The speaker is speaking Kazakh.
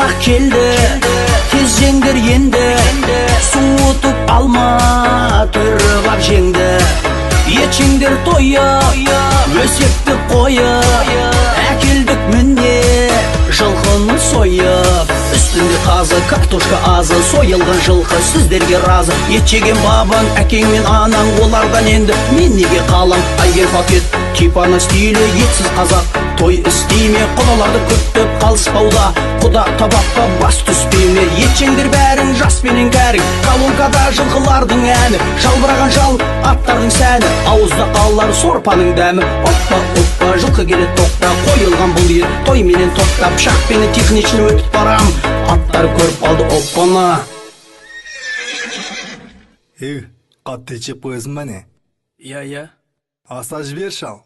тамақ келді, тез жеңдер енді, суытып алма түріп ап жеңді. Ет тойы, өсекті қойып, әкелдік міне жылқыны сойып. Үстінде қазы, картошка азы, сойылған жылқы сіздерге разы. Ет жеген бабаң, әкең мен анаң, олардан енді мен неге қалам? Айгер пакет, кипаны стилі, етсіз қазақ той істейме. Құдаларды күттіп қалыспауда, құда табаққа бас түспейме. Ет жеңдер бәрің, жас пенен кәрің, колонкада жылқылардың әні, жалбыраған жал аттардың сәні, ауызда қалар сорпаның дәмі. Оппа, оппа, жылқы келет тоқта, қойылған бұл ет той менен тоқтап, шақпені техничный өтіп барам, аттар көріп қалды оппаны. Қатты жеп қойызым мәне? Я. Аса жібер шал.